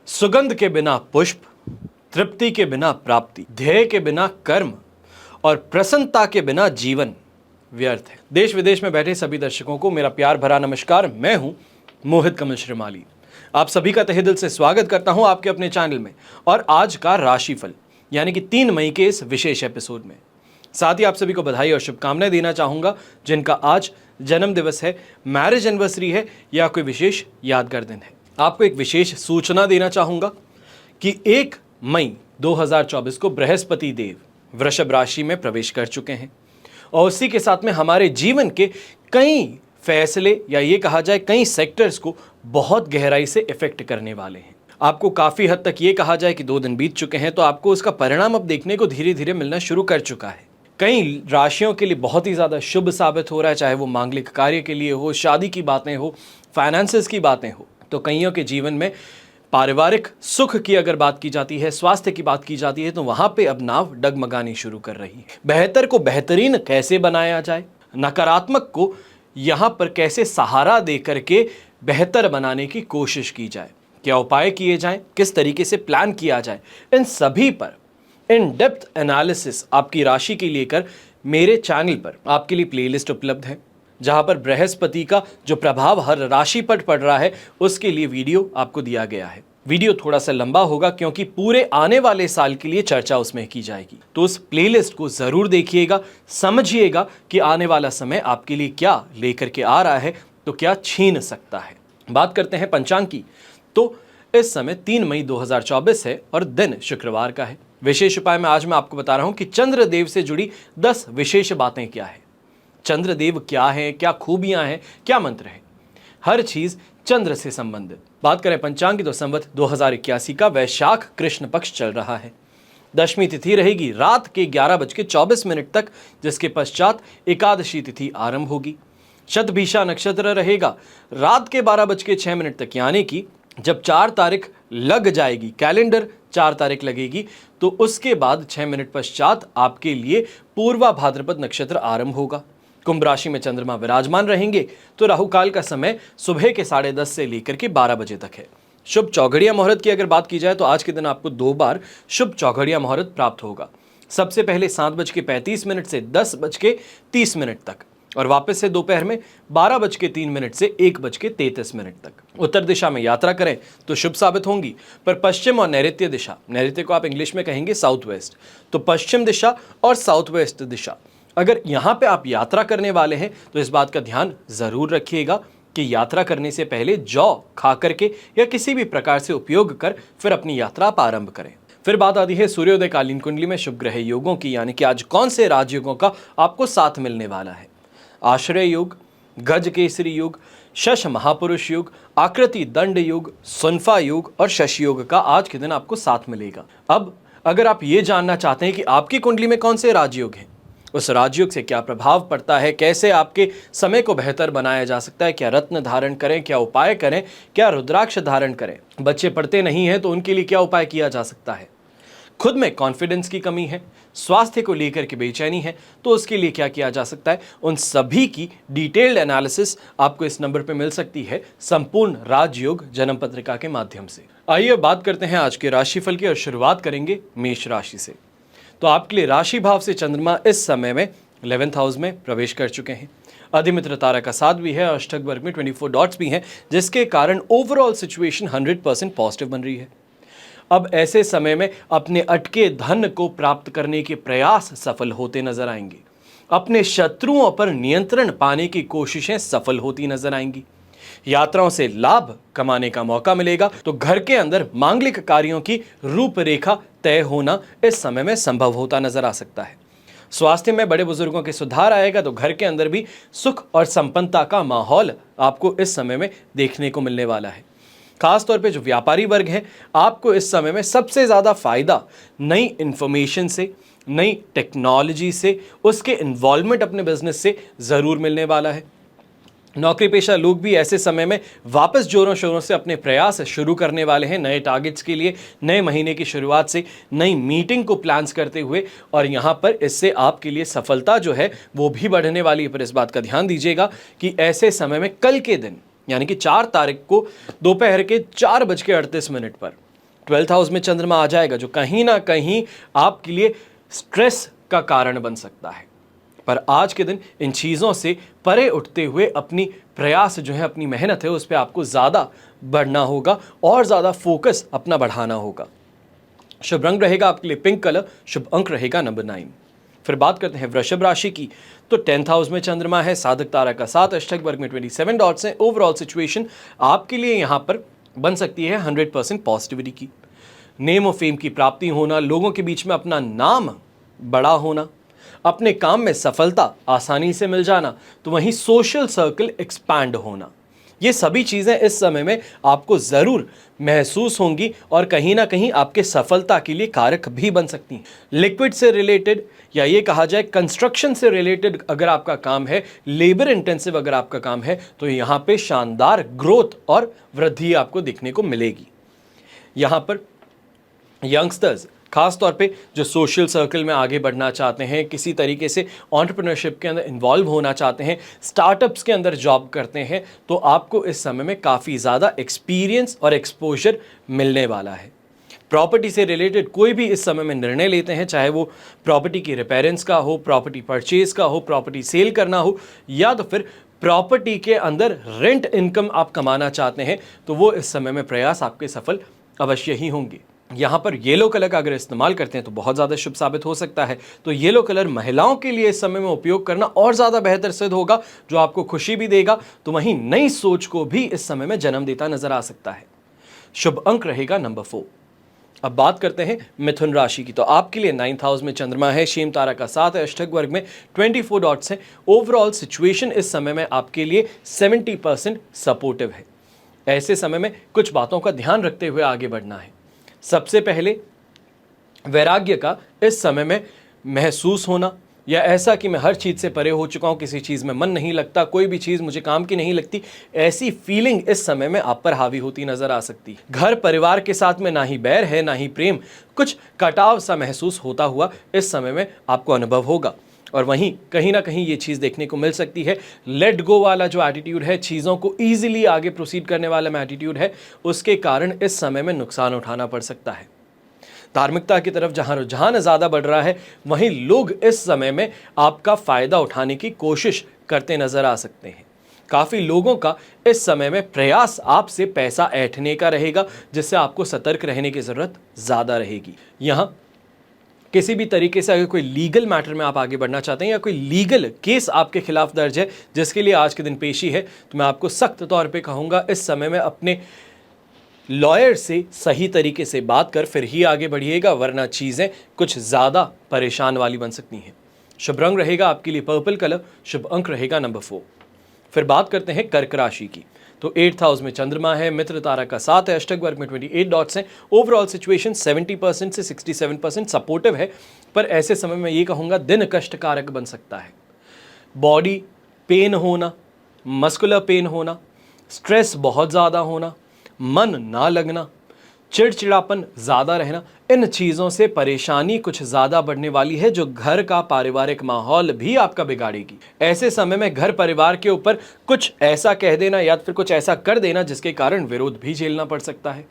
सुगंध के बिना पुष्प, तृप्ति के बिना प्राप्ति, ध्येय के बिना कर्म और प्रसन्नता के बिना जीवन व्यर्थ है। देश विदेश में बैठे सभी दर्शकों को मेरा प्यार भरा नमस्कार। मैं हूं मोहित कमल श्रीमाली। आप सभी का तहे दिल से स्वागत करता हूं आपके अपने चैनल में और आज का राशिफल यानी कि 3 मई के इस विशेष एपिसोड में। साथ ही आप सभी को बधाई और शुभकामनाएं देना चाहूंगा जिनका आज जन्म दिवस है, मैरिज एनिवर्सरी है या कोई विशेष यादगार दिन है। आपको एक विशेष सूचना देना चाहूंगा कि 1 मई 2024 को बृहस्पति देव वृषभ राशि में प्रवेश कर चुके हैं और उसी के साथ में हमारे जीवन के कई फैसले या ये कहा जाए कई सेक्टर्स को बहुत गहराई से इफेक्ट करने वाले हैं। आपको काफ़ी हद तक ये कहा जाए कि 2 दिन बीत चुके हैं तो आपको उसका परिणाम अब देखने को धीरे धीरे मिलना शुरू कर चुका है। कई राशियों के लिए बहुत ही ज़्यादा शुभ साबित हो रहा है, चाहे वो मांगलिक कार्य के लिए हो, शादी की बातें हो, फाइनेंसेस की बातें हो। तो कईयों के जीवन में पारिवारिक सुख की अगर बात की जाती है, स्वास्थ्य की बात की जाती है तो वहां पे अब नाव डगमगानी शुरू कर रही है। बेहतर को बेहतरीन कैसे बनाया जाए, नकारात्मक को यहां पर कैसे सहारा दे करके बेहतर बनाने की कोशिश की जाए, क्या उपाय किए जाएं, किस तरीके से प्लान किया जाए, इन सभी पर इन डेप्थ एनालिसिस आपकी राशि के लिए कर मेरे चैनल पर आपके लिए प्लेलिस्ट उपलब्ध है जहां पर बृहस्पति का जो प्रभाव हर राशि पर पड़ रहा है उसके लिए वीडियो आपको दिया गया है। वीडियो थोड़ा सा लंबा होगा क्योंकि पूरे आने वाले साल के लिए चर्चा उसमें की जाएगी, तो उस प्लेलिस्ट को जरूर देखिएगा, समझिएगा कि आने वाला समय आपके लिए क्या लेकर के आ रहा है तो क्या छीन सकता है। बात करते हैं पंचांग की, तो इस समय 3 मई 2024 है और दिन शुक्रवार का है। विशेष उपाय में आज मैं आपको बता रहा हूं कि चंद्रदेव से जुड़ी 10 विशेष बातें क्या है, चंद्रदेव क्या है, क्या खूबियां हैं, क्या मंत्र है, हर चीज चंद्र से संबंधित। बात करें पंचांग की तो संवत 2081 का वैशाख कृष्ण पक्ष चल रहा है। दशमी तिथि रहेगी रात के 11:24 तक, जिसके पश्चात एकादशी तिथि आरंभ होगी। शतभिषा नक्षत्र रहेगा रात के 12:06 तक, यानी कि जब 4 तारीख लग जाएगी, कैलेंडर 4 तारीख लगेगी तो उसके बाद 6 मिनट पश्चात आपके लिए पूर्वा भाद्रपद नक्षत्र आरंभ होगा। कुंभ राशि में चंद्रमा विराजमान रहेंगे तो राहु काल का समय सुबह के 10:30 से लेकर के 12 बजे तक है। शुभ चौघड़िया मुहूर्त की अगर बात की जाए तो आज के दिन आपको 2 बार शुभ चौघड़िया मुहूर्त प्राप्त होगा। सबसे पहले 7:35 से 10:30 तक और वापस से दोपहर में 12:03 से 1:33 तक। उत्तर दिशा में यात्रा करें तो शुभ साबित होंगी, पर पश्चिम और नैऋत्य दिशा, नैऋत्य को आप इंग्लिश में कहेंगे साउथ वेस्ट, तो पश्चिम दिशा और साउथ वेस्ट दिशा अगर यहाँ पे आप यात्रा करने वाले हैं तो इस बात का ध्यान जरूर रखिएगा कि यात्रा करने से पहले जौ खा करके या किसी भी प्रकार से उपयोग कर फिर अपनी यात्रा आप आरंभ करें। फिर बात आती है सूर्योदय कालीन कुंडली में शुभ ग्रह योगों की, यानी कि आज कौन से राजयोगों का आपको साथ मिलने वाला है। आश्रय योग, गज केसरी योग, शश महापुरुष योग, आकृति दंड योग, सुनफा योग और शश योग का आज के दिन आपको साथ मिलेगा। अब अगर आप ये जानना चाहते हैं कि आपकी कुंडली में कौन से राजयोग हैं, उस राजयोग से क्या प्रभाव पड़ता है, कैसे आपके समय को बेहतर बनाया जा सकता है, क्या रत्न धारण करें, क्या उपाय करें, क्या रुद्राक्ष धारण करें, बच्चे पढ़ते नहीं हैं तो उनके लिए क्या उपाय किया जा सकता है, खुद में कॉन्फिडेंस की कमी है, स्वास्थ्य को लेकर के बेचैनी है तो उसके लिए क्या किया जा सकता है, उन सभी की डिटेल्ड एनालिसिस आपको इस नंबर पर मिल सकती है संपूर्ण राजयोग जन्म पत्रिका के माध्यम से। आइए बात करते हैं आज के राशिफल की और शुरुआत करेंगे मेष राशि से। तो आपके लिए राशि भाव से चंद्रमा इस समय में 11th हाउस में प्रवेश कर चुके हैं। अधिमित्र तारा का साथ भी है, अष्टक वर्ग में 24 डॉट्स भी हैं, जिसके कारण ओवरऑल सिचुएशन 100% पॉजिटिव बन रही है। अब ऐसे समय में अपने अटके धन को प्राप्त करने के प्रयास सफल होते नजर आएंगे। अपने शत्रुओं पर नियंत्रण पाने की कोशिशें सफल होती नजर आएंगी। यात्राओं से लाभ कमाने का मौका मिलेगा तो घर के अंदर मांगलिक कार्यों की रूपरेखा तय होना इस समय में संभव होता नजर आ सकता है। स्वास्थ्य में बड़े बुजुर्गों के सुधार आएगा तो घर के अंदर भी सुख और संपन्नता का माहौल आपको इस समय में देखने को मिलने वाला है। खासतौर पे जो व्यापारी वर्ग है, आपको इस समय में सबसे ज़्यादा फायदा नई इंफॉर्मेशन से, नई टेक्नोलॉजी से, उसके इन्वॉल्वमेंट अपने बिजनेस से ज़रूर मिलने वाला है। नौकरी पेशा लोग भी ऐसे समय में वापस जोरों शोरों से अपने प्रयास शुरू करने वाले हैं नए टारगेट्स के लिए, नए महीने की शुरुआत से नई मीटिंग को प्लान्स करते हुए, और यहाँ पर इससे आपके लिए सफलता जो है वो भी बढ़ने वाली है। पर इस बात का ध्यान दीजिएगा कि ऐसे समय में कल के दिन यानी कि 4 तारीख को दोपहर के 4:38 पर 12th हाउस में चंद्रमा आ जाएगा, जो कहीं ना कहीं आपके लिए स्ट्रेस का कारण बन सकता है। पर आज के दिन इन चीज़ों से परे उठते हुए अपनी प्रयास जो है, अपनी मेहनत है, उस पर आपको ज़्यादा बढ़ना होगा और ज़्यादा फोकस अपना बढ़ाना होगा। शुभ रंग रहेगा आपके लिए पिंक कलर, शुभ अंक रहेगा नंबर 9। फिर बात करते हैं वृषभ राशि की। तो 10th हाउस में चंद्रमा है, साधक तारा का 7, अष्टक वर्ग में 27 डॉट्स हैं। ओवरऑल सिचुएशन आपके लिए यहाँ पर बन सकती है 100% पॉजिटिविटी की। नेम और फेम की प्राप्ति होना, लोगों के बीच में अपना नाम बड़ा होना, अपने काम में सफलता आसानी से मिल जाना, तो वहीं सोशल सर्कल एक्सपैंड होना, ये सभी चीज़ें इस समय में आपको ज़रूर महसूस होंगी और कहीं ना कहीं आपके सफलता के लिए कारक भी बन सकती हैं। लिक्विड से रिलेटेड या ये कहा जाए कंस्ट्रक्शन से रिलेटेड अगर आपका काम है, लेबर इंटेंसिव अगर आपका काम है, तो यहाँ पे शानदार ग्रोथ और वृद्धि आपको देखने को मिलेगी। यहाँ पर यंगस्टर्स खास तौर पे जो सोशल सर्कल में आगे बढ़ना चाहते हैं, किसी तरीके से एंटरप्रेन्योरशिप के अंदर इन्वॉल्व होना चाहते हैं, स्टार्टअप्स के अंदर जॉब करते हैं, तो आपको इस समय में काफ़ी ज़्यादा एक्सपीरियंस और एक्सपोजर मिलने वाला है। प्रॉपर्टी से रिलेटेड कोई भी इस समय में निर्णय लेते हैं, चाहे वो प्रॉपर्टी की रिपेयरेंस का हो, प्रॉपर्टी परचेज का हो, प्रॉपर्टी सेल करना हो, या तो फिर प्रॉपर्टी के अंदर रेंट इनकम आप कमाना चाहते हैं, तो वो इस समय में प्रयास आपके सफल अवश्य ही होंगे। यहाँ पर येलो कलर का अगर इस्तेमाल करते हैं तो बहुत ज़्यादा शुभ साबित हो सकता है। तो येलो कलर महिलाओं के लिए इस समय में उपयोग करना और ज़्यादा बेहतर सिद्ध होगा, जो आपको खुशी भी देगा, तो वहीं नई सोच को भी इस समय में जन्म देता नजर आ सकता है। शुभ अंक रहेगा नंबर 4। अब बात करते हैं मिथुन राशि की। तो आपके लिए 9th हाउस में चंद्रमा है, शेम तारा का 7 है, अष्टक वर्ग में 24 डॉट्स हैं। ओवरऑल सिचुएशन इस समय में आपके लिए 70% सपोर्टिव है। ऐसे समय में कुछ बातों का ध्यान रखते हुए आगे बढ़ना है। सबसे पहले वैराग्य का इस समय में महसूस होना, या ऐसा कि मैं हर चीज़ से परे हो चुका हूँ, किसी चीज़ में मन नहीं लगता, कोई भी चीज़ मुझे काम की नहीं लगती, ऐसी फीलिंग इस समय में आप पर हावी होती नजर आ सकती है। घर परिवार के साथ में ना ही बैर है ना ही प्रेम, कुछ कटाव सा महसूस होता हुआ इस समय में आपको अनुभव होगा। और वहीं कहीं ना कहीं ये चीज़ देखने को मिल सकती है, लेट गो वाला जो एटीट्यूड है, चीज़ों को ईजिली आगे प्रोसीड करने वाला एटीट्यूड है, उसके कारण इस समय में नुकसान उठाना पड़ सकता है। धार्मिकता की तरफ जहाँ रुझान ज़्यादा बढ़ रहा है, वहीं लोग इस समय में आपका फ़ायदा उठाने की कोशिश करते नज़र आ सकते हैं। काफ़ी लोगों का इस समय में प्रयास आपसे पैसा ऐंठने का रहेगा, जिससे आपको सतर्क रहने की ज़रूरत ज़्यादा रहेगी। यहाँ किसी भी तरीके से अगर कोई लीगल मैटर में आप आगे बढ़ना चाहते हैं या कोई लीगल केस आपके खिलाफ दर्ज है जिसके लिए आज के दिन पेशी है, तो मैं आपको सख्त तौर पे कहूँगा इस समय में अपने लॉयर से सही तरीके से बात कर फिर ही आगे बढ़िएगा, वरना चीज़ें कुछ ज़्यादा परेशान वाली बन सकती हैं। शुभ रंग रहेगा आपके लिए पर्पल कलर, शुभ अंक रहेगा नंबर 4। फिर बात करते हैं कर्क राशि की। तो 8th हाउस में चंद्रमा है, मित्र तारा का 7 है, अष्टक वर्ग में 28 डॉट्स हैं। ओवरऑल सिचुएशन 70% से 67% सपोर्टिव है, पर ऐसे समय में ये कहूँगा दिन कष्टकारक बन सकता है। बॉडी पेन होना, मस्कुलर पेन होना, स्ट्रेस बहुत ज़्यादा होना, मन ना लगना, चिड़चिड़ापन ज़्यादा रहना, इन चीज़ों से परेशानी कुछ ज़्यादा बढ़ने वाली है, जो घर का पारिवारिक माहौल भी आपका बिगाड़ेगी। ऐसे समय में घर परिवार के ऊपर कुछ ऐसा कह देना या फिर कुछ ऐसा कर देना जिसके कारण विरोध भी झेलना पड़ सकता है।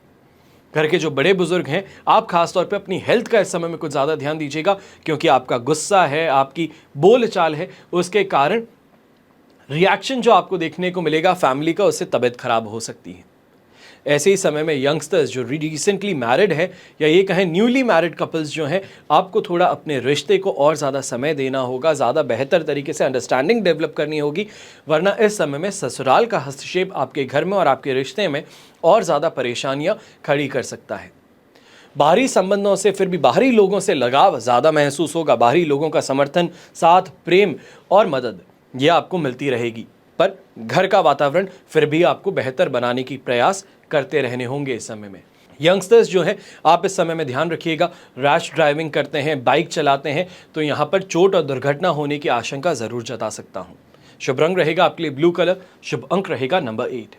घर के जो बड़े बुजुर्ग हैं, आप खासतौर पे अपनी हेल्थ का इस समय में कुछ ज़्यादा ध्यान दीजिएगा, क्योंकि आपका गुस्सा है, आपकी बोलचाल है, उसके कारण रिएक्शन जो आपको देखने को मिलेगा फैमिली का, उससे तबीयत खराब हो सकती है। ऐसे ही समय में यंगस्टर्स जो रिसेंटली मैरिड है या ये कहें न्यूली मैरिड कपल्स जो हैं, आपको थोड़ा अपने रिश्ते को और ज़्यादा समय देना होगा, ज़्यादा बेहतर तरीके से अंडरस्टैंडिंग डेवलप करनी होगी, वरना इस समय में ससुराल का हस्तक्षेप आपके घर में और आपके रिश्ते में और ज़्यादा परेशानियाँ खड़ी कर सकता है। बाहरी संबंधों से, फिर भी बाहरी लोगों से लगाव ज़्यादा महसूस होगा, बाहरी लोगों का समर्थन, साथ, प्रेम और मदद ये आपको मिलती रहेगी, पर घर का वातावरण फिर भी आपको बेहतर बनाने की प्रयास करते रहने होंगे इस समय में। यंगस्टर्स जो हैं, आप इस समय में ध्यान रखिएगा, रैश ड्राइविंग करते हैं, बाइक चलाते हैं, तो यहाँ पर चोट और दुर्घटना होने की आशंका ज़रूर जता सकता हूँ। शुभ रंग रहेगा आपके लिए ब्लू कलर, शुभ अंक रहेगा नंबर 8।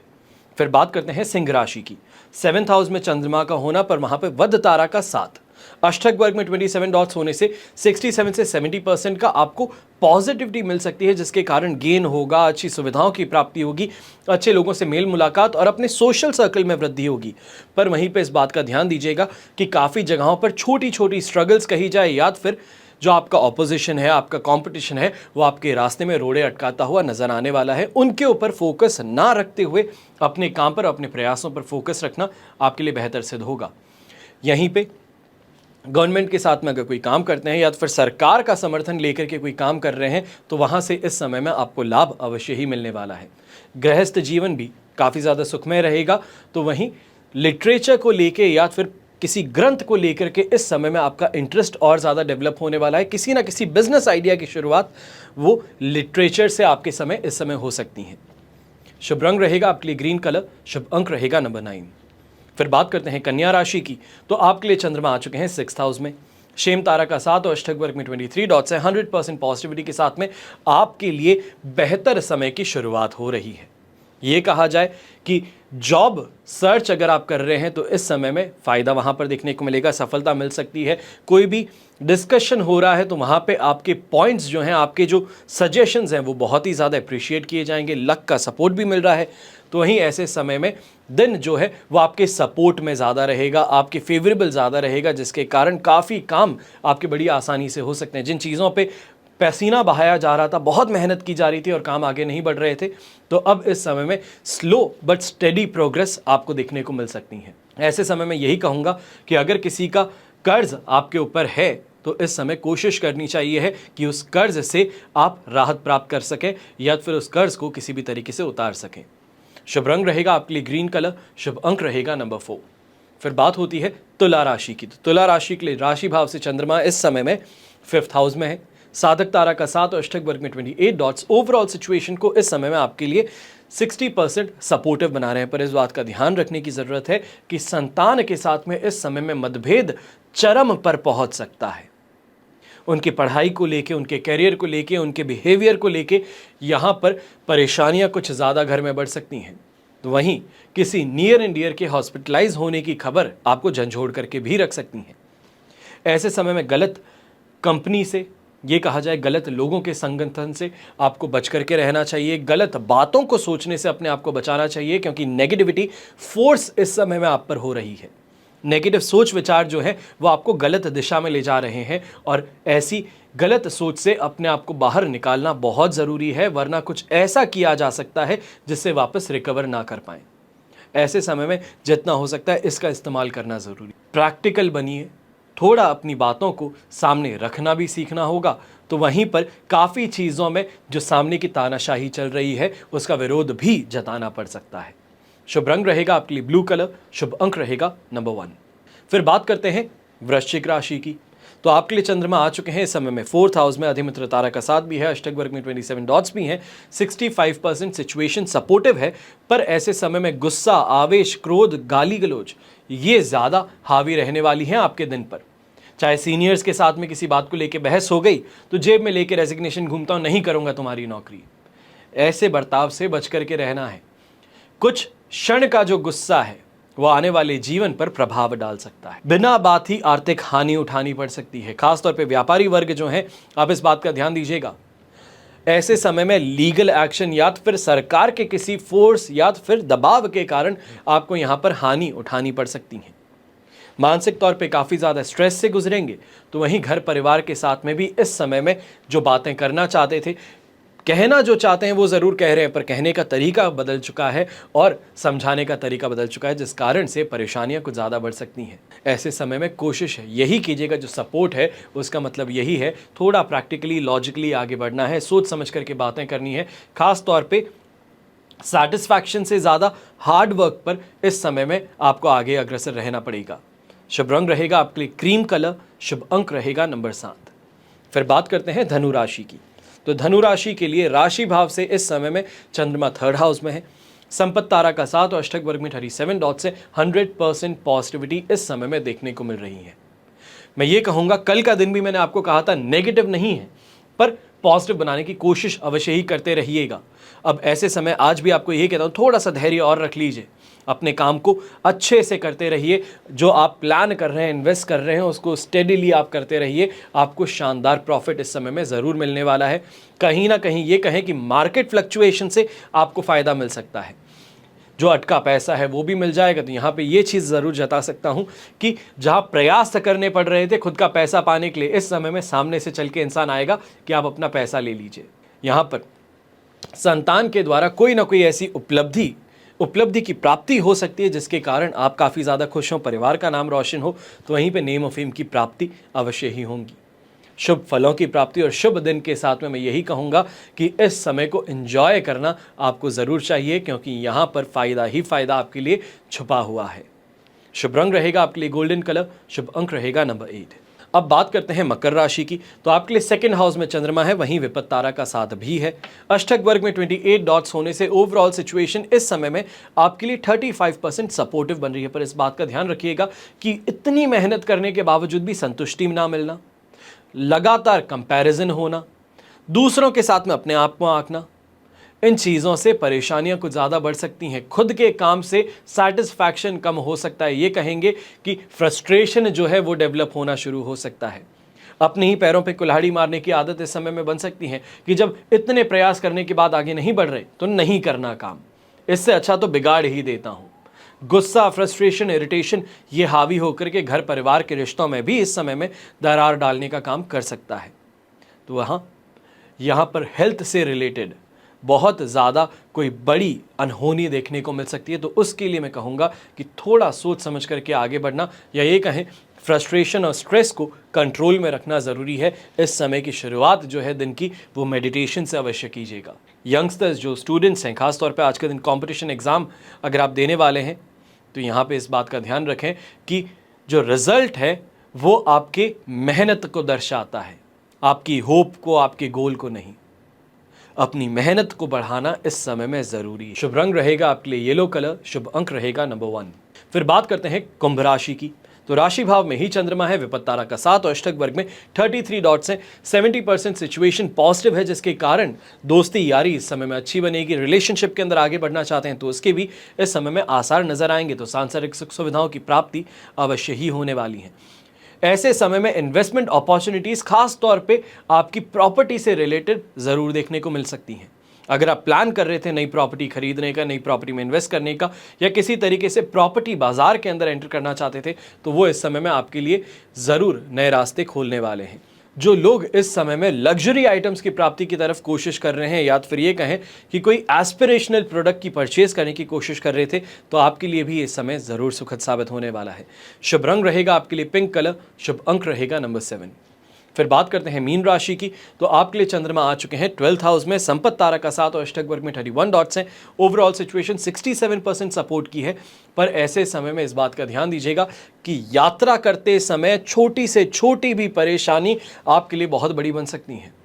फिर बात करते हैं सिंह राशि की। 7th हाउस में चंद्रमा का होना, पर वहाँ पर वध तारा का 7, अष्टक वर्ग में 27 डॉट्स होने से 67 से 70% का आपको पॉजिटिविटी मिल सकती है, जिसके कारण गेन होगा, अच्छी सुविधाओं की प्राप्ति होगी, अच्छे लोगों से मेल मुलाकात और अपने सोशल सर्कल में वृद्धि होगी। पर वहीं पे इस बात का ध्यान दीजिएगा कि काफ़ी जगहों पर छोटी छोटी स्ट्रगल्स कही जाए या फिर जो आपका ऑपोजिशन है, आपका कंपटीशन है, वो आपके रास्ते में रोड़े अटकाता हुआ नजर आने वाला है। उनके ऊपर फोकस ना रखते हुए अपने काम पर, अपने प्रयासों पर फोकस रखना आपके लिए बेहतर सिद्ध होगा। यहीं पे गवर्नमेंट के साथ में अगर कोई काम करते हैं या तो फिर सरकार का समर्थन लेकर के कोई काम कर रहे हैं तो वहाँ से इस समय में आपको लाभ अवश्य ही मिलने वाला है। गृहस्थ जीवन भी काफ़ी ज़्यादा सुखमय रहेगा। तो वहीं लिटरेचर को लेके या फिर किसी ग्रंथ को लेकर के इस समय में आपका इंटरेस्ट और ज़्यादा डेवलप होने वाला है। किसी ना किसी बिजनेस आइडिया की शुरुआत वो लिटरेचर से आपके समय इस समय हो सकती है। शुभ रंग रहेगा आपके लिए ग्रीन कलर, शुभ अंक रहेगा नंबर 9। फिर बात करते हैं कन्या राशि की। तो आपके लिए चंद्रमा आ चुके हैं 6th हाउस में, शेम तारा का 7 और अष्टक वर्ग में 23 डॉट्स है। 100% पॉजिटिविटी के साथ में आपके लिए बेहतर समय की शुरुआत हो रही है। ये कहा जाए कि जॉब सर्च अगर आप कर रहे हैं तो इस समय में फ़ायदा वहाँ पर देखने को मिलेगा, सफलता मिल सकती है। कोई भी डिस्कशन हो रहा है तो वहाँ पे आपके पॉइंट्स जो हैं, आपके जो सजेशंस हैं वो बहुत ही ज़्यादा अप्रिशिएट किए जाएंगे। लक का सपोर्ट भी मिल रहा है। तो वहीं ऐसे समय में दिन जो है वो आपके सपोर्ट में ज़्यादा रहेगा, आपके फेवरेबल ज़्यादा रहेगा, जिसके कारण काफ़ी काम आपके बड़ी आसानी से हो सकते हैं। जिन चीज़ों पे पसीना बहाया जा रहा था, बहुत मेहनत की जा रही थी और काम आगे नहीं बढ़ रहे थे, तो अब इस समय में स्लो बट स्टेडी प्रोग्रेस आपको देखने को मिल सकती है। ऐसे समय में यही कहूँगा कि अगर किसी का कर्ज आपके ऊपर है तो इस समय कोशिश करनी चाहिए है कि उस कर्ज से आप राहत प्राप्त कर सकें या फिर उस कर्ज को किसी भी तरीके से उतार सकें। शुभ रंग रहेगा आपके लिए ग्रीन कलर, शुभ अंक रहेगा नंबर 4। फिर बात होती है तुला राशि की। तो तुला राशि के लिए राशि भाव से चंद्रमा इस समय में 5th हाउस में है, साधक तारा का 7 और अष्टक वर्ग में 28 डॉट्स ओवरऑल सिचुएशन को इस समय में आपके लिए 60% सपोर्टिव बना रहे हैं। पर इस बात का ध्यान रखने की जरूरत है कि संतान के साथ में इस समय में मतभेद चरम पर पहुंच सकता है। उनकी पढ़ाई को लेके, उनके करियर को लेके, उनके बिहेवियर को लेके यहाँ पर परेशानियाँ कुछ ज़्यादा घर में बढ़ सकती हैं। तो वहीं किसी नियर एंड डियर के हॉस्पिटलाइज होने की खबर आपको झंझोड़ करके भी रख सकती हैं। ऐसे समय में गलत कंपनी से, ये कहा जाए गलत लोगों के संगठन से आपको बच करके रहना चाहिए। गलत बातों को सोचने से अपने आप को बचाना चाहिए, क्योंकि नेगेटिविटी फोर्स इस समय में आप पर हो रही है। नेगेटिव सोच विचार जो है वो आपको गलत दिशा में ले जा रहे हैं और ऐसी गलत सोच से अपने आप को बाहर निकालना बहुत ज़रूरी है, वरना कुछ ऐसा किया जा सकता है जिससे वापस रिकवर ना कर पाएँ। ऐसे समय में जितना हो सकता है इसका इस्तेमाल करना ज़रूरी। प्रैक्टिकल बनिए, थोड़ा अपनी बातों को सामने रखना भी सीखना होगा। तो वहीं पर काफ़ी चीज़ों में जो सामने की तानाशाही चल रही है उसका विरोध भी जताना पड़ सकता है। शुभ रंग रहेगा आपके लिए ब्लू कलर, शुभ अंक रहेगा नंबर 1। फिर बात करते हैं वृश्चिक राशि की। तो आपके लिए चंद्रमा आ चुके हैं इस समय में 4th हाउस में, अधिमित्र तारा का 7 भी है, अष्टक वर्ग में 27 डॉट्स भी हैं। 65% सिचुएशन सपोर्टिव है। पर ऐसे समय में गुस्सा, आवेश, क्रोध, गाली गलौज ये ज़्यादा हावी रहने वाली हैं आपके दिन पर। चाहे सीनियर्स के साथ में किसी बात को लेके बहस हो गई तो जेब में लेके रेजिग्नेशन घूमता हूं, नहीं करूंगा तुम्हारी नौकरी। ऐसे बर्ताव से बच करके रहना है। कुछ क्षण का जो गुस्सा है वो आने वाले जीवन पर प्रभाव डाल सकता है। बिना बात ही आर्थिक हानि उठानी पड़ सकती है। खासतौर पे व्यापारी वर्ग जो है, आप इस बात का ध्यान दीजिएगा। ऐसे समय में लीगल एक्शन या फिर सरकार के किसी फोर्स या फिर दबाव के कारण आपको यहाँ पर हानि उठानी पड़ सकती है। मानसिक तौर पे काफ़ी ज़्यादा स्ट्रेस से गुजरेंगे। तो वहीं घर परिवार के साथ में भी इस समय में जो बातें करना चाहते थे, कहना जो चाहते हैं वो ज़रूर कह रहे हैं, पर कहने का तरीका बदल चुका है और समझाने का तरीका बदल चुका है, जिस कारण से परेशानियां कुछ ज़्यादा बढ़ सकती हैं। ऐसे समय में कोशिश यही कीजिएगा, जो सपोर्ट है उसका मतलब यही है, थोड़ा प्रैक्टिकली लॉजिकली आगे बढ़ना है, सोच समझ करके बातें करनी है। खास तौर पे सैटिस्फैक्शन से ज़्यादा हार्ड वर्क पर इस समय में आपको आगे अग्रसर रहना पड़ेगा। शुभ रंग रहेगा आपके लिए क्रीम कलर, शुभ अंक रहेगा नंबर 7। फिर बात करते हैं धनु राशि की। तो धनु राशि के लिए राशि भाव से इस समय में चंद्रमा 3rd हाउस में है, संपत्ति तारा का 7 और अष्टक वर्ग में 37 डॉट से 100% पॉजिटिविटी इस समय में देखने को मिल रही है। मैं ये कहूँगा, कल का दिन भी मैंने आपको कहा था नेगेटिव नहीं है, पर पॉजिटिव बनाने की कोशिश अवश्य ही करते रहिएगा। अब ऐसे समय आज भी आपको यही कहता हूँ, थोड़ा सा धैर्य और रख लीजिए, अपने काम को अच्छे से करते रहिए। जो आप प्लान कर रहे हैं, इन्वेस्ट कर रहे हैं, उसको स्टेडीली आप करते रहिए। आपको शानदार प्रॉफिट इस समय में ज़रूर मिलने वाला है। कहीं ना कहीं ये कहें कि मार्केट फ्लक्चुएशन से आपको फ़ायदा मिल सकता है, जो अटका पैसा है वो भी मिल जाएगा। तो यहाँ पे ये चीज़ ज़रूर जता सकता हूँ कि जहाँ प्रयास करने पड़ रहे थे खुद का पैसा पाने के लिए, इस समय में सामने से चल के इंसान आएगा कि आप अपना पैसा ले लीजिए। यहाँ पर संतान के द्वारा कोई ना कोई ऐसी उपलब्धि की प्राप्ति हो सकती है जिसके कारण आप काफ़ी ज़्यादा खुश हों, परिवार का नाम रोशन हो। तो वहीं पे नेम और फेम की प्राप्ति अवश्य ही होंगी। शुभ फलों की प्राप्ति और शुभ दिन के साथ में मैं यही कहूँगा कि इस समय को एंजॉय करना आपको ज़रूर चाहिए, क्योंकि यहाँ पर फ़ायदा ही फ़ायदा आपके लिए छुपा हुआ है। शुभ रंग रहेगा आपके लिए गोल्डन कलर, शुभ अंक रहेगा नंबर 8। अब बात करते हैं मकर राशि की। तो आपके लिए सेकंड हाउस में चंद्रमा है, वहीं विपत्त तारा का साथ भी है। अष्टक वर्ग में 28 डॉट्स होने से ओवरऑल सिचुएशन इस समय में आपके लिए 35% सपोर्टिव बन रही है। पर इस बात का ध्यान रखिएगा कि इतनी मेहनत करने के बावजूद भी संतुष्टि ना मिलना, लगातार कंपैरिजन होना, दूसरों के साथ में अपने आप को आंकना, इन चीज़ों से परेशानियां कुछ ज़्यादा बढ़ सकती हैं। खुद के काम से सेटिस्फैक्शन कम हो सकता है। ये कहेंगे कि फ्रस्ट्रेशन जो है वो डेवलप होना शुरू हो सकता है। अपने ही पैरों पे कुल्हाड़ी मारने की आदत इस समय में बन सकती है कि जब इतने प्रयास करने के बाद आगे नहीं बढ़ रहे तो नहीं करना काम, इससे अच्छा तो बिगाड़ ही देता हूँ। गुस्सा, फ्रस्ट्रेशन, इरिटेशन ये हावी होकर के घर परिवार के रिश्तों में भी इस समय में दरार डालने का काम कर सकता है। तो यहाँ पर हेल्थ से रिलेटेड बहुत ज़्यादा कोई बड़ी अनहोनी देखने को मिल सकती है। तो उसके लिए मैं कहूँगा कि थोड़ा सोच समझ करके आगे बढ़ना, या ये कहें फ्रस्ट्रेशन और स्ट्रेस को कंट्रोल में रखना ज़रूरी है। इस समय की शुरुआत जो है दिन की, वो मेडिटेशन से अवश्य कीजिएगा। यंगस्टर्स जो स्टूडेंट्स हैं, खासतौर पे आज के दिन कॉम्पिटिशन एग्ज़ाम अगर आप देने वाले हैं तो यहाँ पे इस बात का ध्यान रखें कि जो रिज़ल्ट है वो आपके मेहनत को दर्शाता है, आपकी होप को, आपके गोल को नहीं। अपनी मेहनत को बढ़ाना इस समय में ज़रूरी है। शुभ रंग रहेगा आपके लिए येलो कलर, शुभ अंक रहेगा नंबर 1। फिर बात करते हैं कुंभ राशि की। तो राशि भाव में ही चंद्रमा है, विपत्त तारा का साथ और अष्टक वर्ग में 33 डॉट्स हैं। 70% सिचुएशन पॉजिटिव है, जिसके कारण दोस्ती यारी इस समय में अच्छी बनेगी। रिलेशनशिप के अंदर आगे बढ़ना चाहते हैं तो उसके भी इस समय में आसार नजर आएंगे। तो सांसारिक सुख सुविधाओं की प्राप्ति अवश्य ही होने वाली है। ऐसे समय में इन्वेस्टमेंट अपॉर्चुनिटीज़ खास तौर पे आपकी प्रॉपर्टी से रिलेटेड ज़रूर देखने को मिल सकती हैं। अगर आप प्लान कर रहे थे नई प्रॉपर्टी खरीदने का, नई प्रॉपर्टी में इन्वेस्ट करने का, या किसी तरीके से प्रॉपर्टी बाजार के अंदर एंटर करना चाहते थे, तो वो इस समय में आपके लिए ज़रूर नए रास्ते खोलने वाले हैं। जो लोग इस समय में लग्जरी आइटम्स की प्राप्ति की तरफ कोशिश कर रहे हैं, या फिर ये कहें कि कोई एस्पिरेशनल प्रोडक्ट की परचेज करने की कोशिश कर रहे थे, तो आपके लिए भी इस समय ज़रूर सुखद साबित होने वाला है। शुभ रंग रहेगा आपके लिए पिंक कलर, शुभ अंक रहेगा नंबर 7। फिर बात करते हैं मीन राशि की। तो आपके लिए चंद्रमा आ चुके हैं 12th हाउस में, संपत्त तारा का साथ और अष्टक वर्ग में 31 डॉट्स हैं। ओवरऑल सिचुएशन 67% सपोर्ट की है। पर ऐसे समय में इस बात का ध्यान दीजिएगा कि यात्रा करते समय छोटी से छोटी भी परेशानी आपके लिए बहुत बड़ी बन सकती है।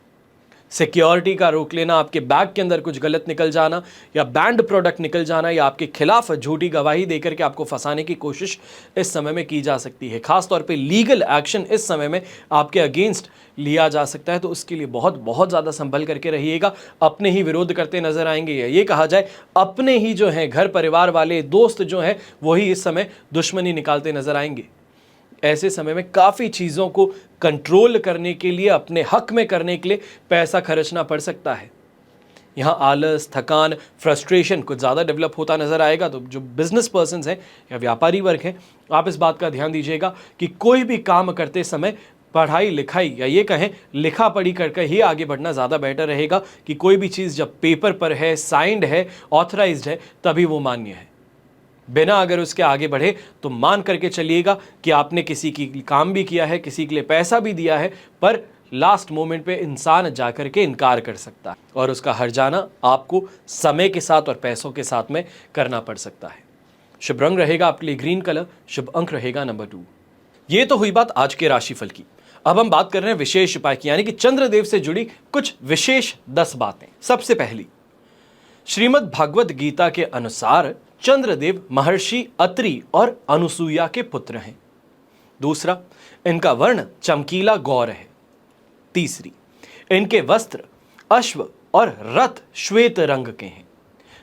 सिक्योरिटी का रोक लेना, आपके बैग के अंदर कुछ गलत निकल जाना, या बैंड प्रोडक्ट निकल जाना, या आपके खिलाफ झूठी गवाही देकर के आपको फंसाने की कोशिश इस समय में की जा सकती है। खासतौर पे लीगल एक्शन इस समय में आपके अगेंस्ट लिया जा सकता है। तो उसके लिए बहुत बहुत ज़्यादा संभल करके रहिएगा। अपने ही विरोध करते नजर आएंगे, या ये कहा जाए अपने ही जो हैं घर परिवार वाले दोस्त जो हैं वही इस समय दुश्मनी निकालते नजर आएंगे। ऐसे समय में काफ़ी चीज़ों को कंट्रोल करने के लिए, अपने हक में करने के लिए पैसा खर्चना पड़ सकता है। यहाँ आलस, थकान, फ्रस्ट्रेशन कुछ ज़्यादा डेवलप होता नज़र आएगा। तो जो बिजनेस पर्सन्स हैं या व्यापारी वर्ग हैं, आप इस बात का ध्यान दीजिएगा कि कोई भी काम करते समय पढ़ाई लिखाई, या ये कहें लिखा पढ़ी करके ही आगे बढ़ना ज़्यादा बेटर रहेगा। कि कोई भी चीज़ जब पेपर पर है, साइंड है, ऑथराइज्ड है, तभी वो मान्य है। बिना अगर उसके आगे बढ़े तो मान करके चलिएगा कि आपने किसी की काम भी किया है, किसी के लिए पैसा भी दिया है, पर लास्ट मोमेंट पे इंसान जाकर के इनकार कर सकता है और उसका हर्जाना आपको समय के साथ और पैसों के साथ में करना पड़ सकता है। शुभ रंग रहेगा आपके लिए ग्रीन कलर, शुभ अंक रहेगा नंबर 2। ये तो हुई बात आज के राशिफल की। अब हम बात कर रहे हैं विशेष उपाय की, यानी कि चंद्रदेव से जुड़ी कुछ विशेष 10 बातें। सबसे पहली, श्रीमद् भागवत गीता के अनुसार चंद्रदेव महर्षि अत्रि और अनुसूया के पुत्र हैं। दूसरा, इनका वर्ण चमकीला गौर है। तीसरी, इनके वस्त्र अश्व और रथ श्वेत रंग के हैं।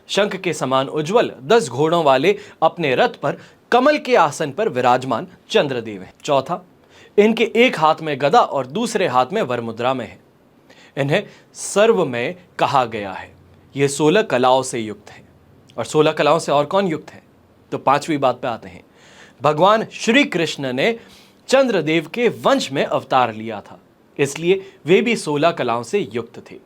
शंख के समान उज्ज्वल 10 घोड़ों वाले अपने रथ पर कमल के आसन पर विराजमान चंद्रदेव हैं। चौथा, इनके एक हाथ में गदा और दूसरे हाथ में वरमुद्रा में है। इन्हें सर्वमय कहा गया है। ये 16 कलाओं से युक्त हैं। और 16 कलाओं से और कौन युक्त है? तो पांचवी बात पे आते हैं। भगवान श्री कृष्ण ने चंद्रदेव के वंश में अवतार लिया था, इसलिए वे भी 16 कलाओं से युक्त थे।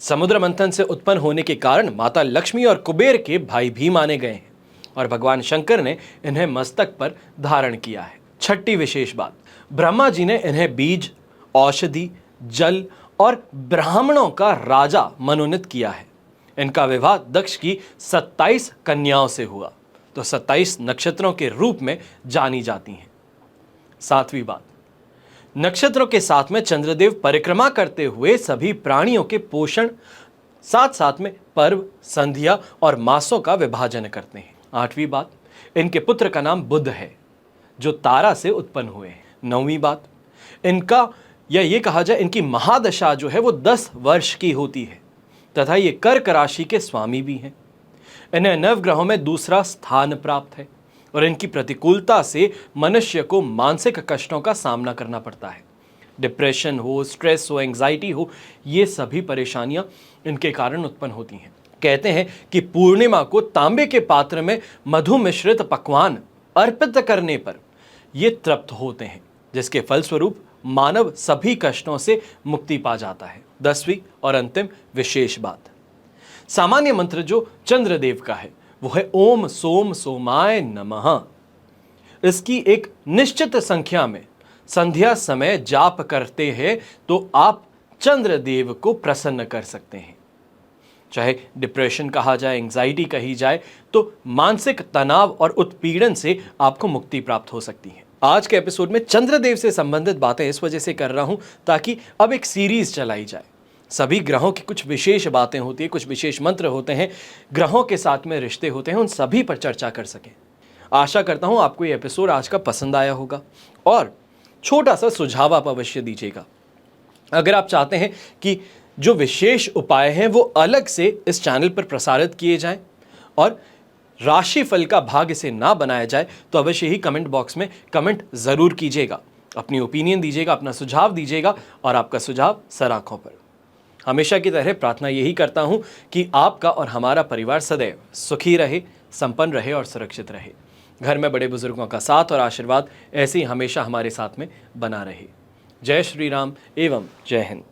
समुद्र मंथन से उत्पन्न होने के कारण माता लक्ष्मी और कुबेर के भाई भी माने गए हैं और भगवान शंकर ने इन्हें मस्तक पर धारण किया है। छठी विशेष बात, ब्रह्मा जी ने इन्हें बीज, औषधि, जल और ब्राह्मणों का राजा मनोनीत किया है। इनका विवाह दक्ष की 27 कन्याओं से हुआ, तो 27 नक्षत्रों के रूप में जानी जाती हैं। सातवीं बात, नक्षत्रों के साथ में चंद्रदेव परिक्रमा करते हुए सभी प्राणियों के पोषण, साथ साथ में पर्व, संध्या और मासों का विभाजन करते हैं। आठवीं बात, इनके पुत्र का नाम बुध है जो तारा से उत्पन्न हुए हैं। नौवीं बात, इनका या ये कहा जाए इनकी महादशा जो है वो 10 वर्ष की होती है तथा ये कर्क राशि के स्वामी भी हैं। इन्हें नवग्रहों में दूसरा स्थान प्राप्त है और इनकी प्रतिकूलता से मनुष्य को मानसिक कष्टों का सामना करना पड़ता है। डिप्रेशन हो, स्ट्रेस हो, एंग्जाइटी हो, ये सभी परेशानियां इनके कारण उत्पन्न होती हैं। कहते हैं कि पूर्णिमा को तांबे के पात्र में मधु मिश्रित पकवान अर्पित करने पर ये तृप्त होते हैं, जिसके फलस्वरूप मानव सभी कष्टों से मुक्ति पा जाता है। 10वीं और अंतिम विशेष बात, सामान्य मंत्र जो चंद्रदेव का है वो है ओम सोम सोमाय नमः। इसकी एक निश्चित संख्या में संध्या समय जाप करते हैं तो आप चंद्रदेव को प्रसन्न कर सकते हैं। चाहे डिप्रेशन कहा जाए, एंग्जाइटी कही जाए, तो मानसिक तनाव और उत्पीड़न से आपको मुक्ति प्राप्त हो सकती है। आज के एपिसोड में चंद्रदेव से संबंधित बातें इस वजह से कर रहा हूं ताकि अब एक सीरीज चलाई जाए। सभी ग्रहों की कुछ विशेष बातें होती है, कुछ विशेष मंत्र होते हैं, ग्रहों के साथ में रिश्ते होते हैं, उन सभी पर चर्चा कर सकें। आशा करता हूं आपको ये एपिसोड आज का पसंद आया होगा और छोटा सा सुझाव आप अवश्य दीजिएगा। अगर आप चाहते हैं कि जो विशेष उपाय हैं वो अलग से इस चैनल पर प्रसारित किए जाएं और राशिफल का भाग इसे ना बनाया जाए, तो अवश्य ही कमेंट बॉक्स में कमेंट जरूर कीजिएगा, अपनी ओपिनियन दीजिएगा, अपना सुझाव दीजिएगा और आपका सुझाव सर आंखों पर। हमेशा की तरह प्रार्थना यही करता हूं कि आपका और हमारा परिवार सदैव सुखी रहे, संपन्न रहे और सुरक्षित रहे। घर में बड़े बुजुर्गों का साथ और आशीर्वाद ऐसे ही हमेशा हमारे साथ में बना रहे। जय श्री राम एवं जय हिंद।